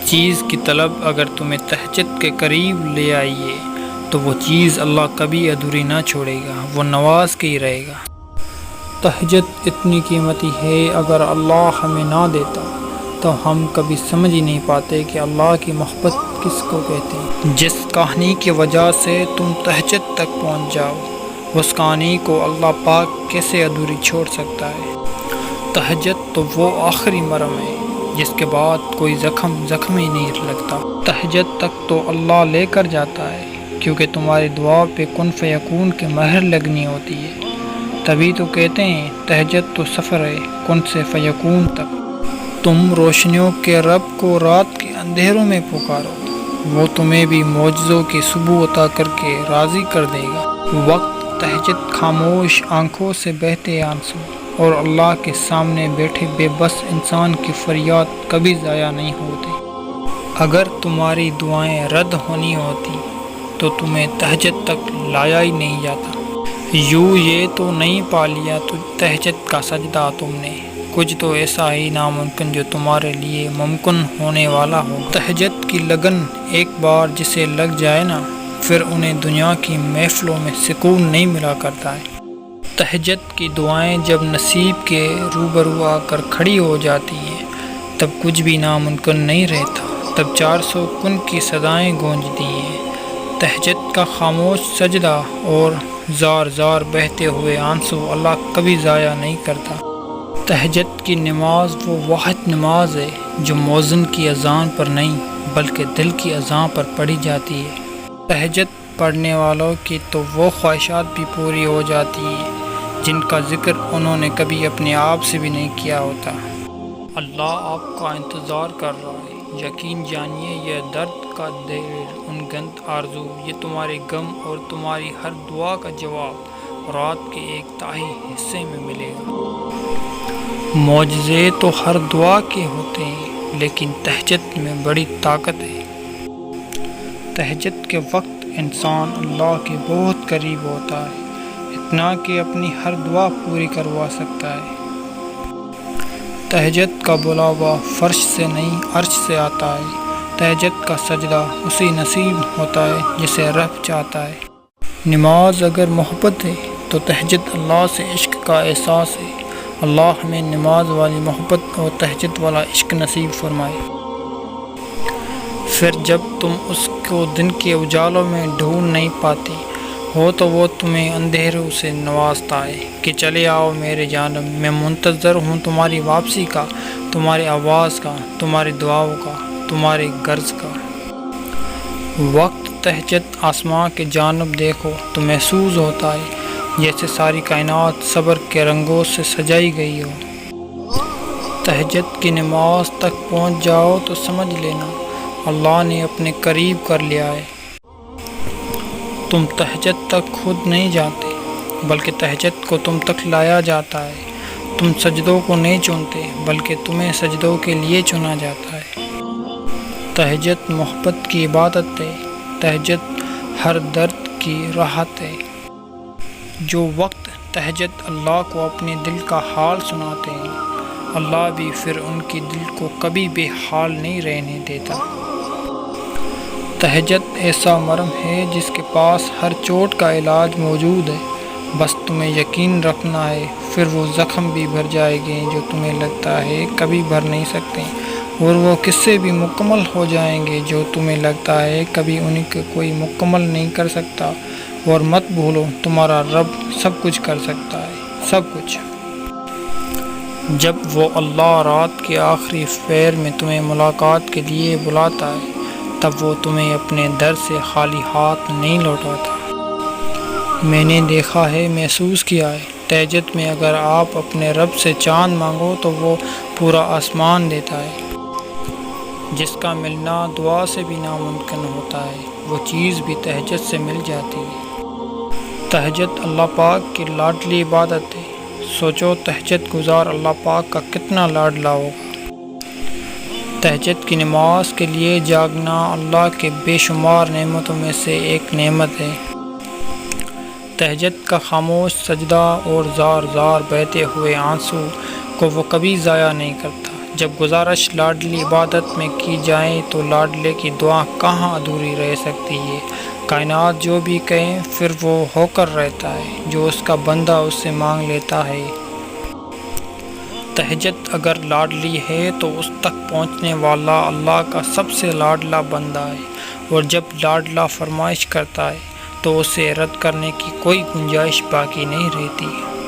چیز کی طلب اگر تمہیں تہجد کے قریب لے آئیے تو وہ چیز اللہ کبھی ادھوری نہ چھوڑے گا، وہ نواز کے ہی رہے گا۔ تہجد اتنی قیمتی ہے، اگر اللہ ہمیں نہ دیتا تو ہم کبھی سمجھ ہی نہیں پاتے کہ اللہ کی محبت کس کو کہتے ہیں۔ جس کہانی کی وجہ سے تم تہجد تک پہنچ جاؤ، اس کہانی کو اللہ پاک کیسے ادھوری چھوڑ سکتا ہے؟ تہجد تو وہ آخری مرہم ہے جس کے بعد کوئی زخم ہی نہیں لگتا۔ تہجد تک تو اللہ لے کر جاتا ہے، کیونکہ تمہاری دعا پہ کن فیکون کی مہر لگنی ہوتی ہے۔ تبھی تو کہتے ہیں تہجد تو سفر ہے کن سے فیکون تک۔ تم روشنیوں کے رب کو رات کے اندھیروں میں پکارو، وہ تمہیں بھی معجزوں کی صبح عطا کر کے راضی کر دے گا۔ وقت تہجد خاموش آنکھوں سے بہتے آنسو اور اللہ کے سامنے بیٹھے بے بس انسان کی فریاد کبھی ضائع نہیں ہوتے۔ اگر تمہاری دعائیں رد ہونی ہوتی تو تمہیں تہجد تک لایا ہی نہیں جاتا۔ یوں یہ تو نہیں پا لیا تو تہجد کا سجدہ تم نے، کچھ تو ایسا ہی ناممکن جو تمہارے لیے ممکن ہونے والا ہو۔ تہجد کی لگن ایک بار جسے لگ جائے نا، پھر انہیں دنیا کی محفلوں میں سکون نہیں ملا کرتا ہے۔ تہجد کی دعائیں جب نصیب کے روبرو آ کر کھڑی ہو جاتی ہیں تب کچھ بھی ناممکن نہیں رہتا، تب 400 کن کی صدائیں گونجتی ہیں۔ تہجد کا خاموش سجدہ اور زار زار بہتے ہوئے آنسو اللہ کبھی ضائع نہیں کرتا۔ تہجد کی نماز وہ واحد نماز ہے جو مؤذن کی اذان پر نہیں بلکہ دل کی اذان پر پڑھی جاتی ہے۔ تہجد پڑھنے والوں کی تو وہ خواہشات بھی پوری ہو جاتی ہیں جن کا ذکر انہوں نے کبھی اپنے آپ سے بھی نہیں کیا ہوتا۔ اللہ آپ کا انتظار کر رہا ہے، یقین جانیے یہ درد کا دیر ان گنت آرزو، یہ تمہارے غم اور تمہاری ہر دعا کا جواب رات کے ایک تاہی حصے میں ملے گا۔ معجزے تو ہر دعا کے ہوتے ہیں، لیکن تہجد میں بڑی طاقت ہے۔ تہجد کے وقت انسان اللہ کے بہت قریب ہوتا ہے، اتنا کہ اپنی ہر دعا پوری کروا سکتا ہے۔ تہجد کا بلاوا فرش سے نہیں عرش سے آتا ہے۔ تہجد کا سجدہ اسی نصیب ہوتا ہے جسے رب چاہتا ہے۔ نماز اگر محبت ہے تو تہجد اللہ سے عشق کا احساس ہے۔ اللہ ہمیں نماز والی محبت اور تہجد والا عشق نصیب فرمائے۔ پھر جب تم اس کو دن کے اجالوں میں ڈھونڈ نہیں پاتے ہو تو وہ تمہیں اندھیروں سے نوازتا ہے کہ چلے آؤ میرے جانب، میں منتظر ہوں تمہاری واپسی کا، تمہاری آواز کا، تمہاری دعاؤں کا، تمہاری غرض کا۔ وقت تہجد آسمان کے جانب دیکھو تو محسوس ہوتا ہے جیسے ساری کائنات صبر کے رنگوں سے سجائی گئی ہو۔ تہجد کی نماز تک پہنچ جاؤ تو سمجھ لینا اللہ نے اپنے قریب کر لیا ہے۔ تم تہجد تک خود نہیں جاتے بلکہ تہجد کو تم تک لایا جاتا ہے۔ تم سجدوں کو نہیں چنتے بلکہ تمہیں سجدوں کے لیے چنا جاتا ہے۔ تہجد محبت کی عبادت ہے، تہجد ہر درد کی راحت ہے۔ جو وقت تہجد اللہ کو اپنے دل کا حال سناتے ہیں، اللہ بھی پھر ان کی دل کو کبھی بے حال نہیں رہنے دیتا۔ تہجد ایسا مرہم ہے جس کے پاس ہر چوٹ کا علاج موجود ہے، بس تمہیں یقین رکھنا ہے، پھر وہ زخم بھی بھر جائیں گے جو تمہیں لگتا ہے کبھی بھر نہیں سکتے، اور وہ قصے بھی مکمل ہو جائیں گے جو تمہیں لگتا ہے کبھی انہیں کو کوئی مکمل نہیں کر سکتا۔ اور مت بھولو تمہارا رب سب کچھ کر سکتا ہے، سب کچھ۔ جب وہ اللہ رات کے آخری پہر میں تمہیں ملاقات کے لیے بلاتا ہے تب وہ تمہیں اپنے در سے خالی ہاتھ نہیں لوٹاتا۔ میں نے دیکھا ہے، محسوس کیا ہے، تہجد میں اگر آپ اپنے رب سے چاند مانگو تو وہ پورا آسمان دیتا ہے۔ جس کا ملنا دعا سے بھی ناممکن ہوتا ہے وہ چیز بھی تہجد سے مل جاتی ہے۔ تہجد اللہ پاک کی لاڈلی عبادت ہے۔ سوچو تہجد گزار اللہ پاک کا کتنا لاڈلا ہوگا۔ تہجد کی نماز کے لیے جاگنا اللہ کے بے شمار نعمتوں میں سے ایک نعمت ہے۔ تہجد کا خاموش سجدہ اور زار زار بہتے ہوئے آنسو کو وہ کبھی ضائع نہیں کرتا۔ جب گزارش لاڈلی عبادت میں کی جائے تو لاڈلے کی دعا کہاں ادھوری رہ سکتی ہے۔ کائنات جو بھی کہے پھر وہ ہو کر رہتا ہے جو اس کا بندہ اس سے مانگ لیتا ہے۔ تہجد اگر لاڈلی ہے تو اس تک پہنچنے والا اللہ کا سب سے لاڈلا بندہ ہے، اور جب لاڈلا فرمائش کرتا ہے تو اسے رد کرنے کی کوئی گنجائش باقی نہیں رہتی۔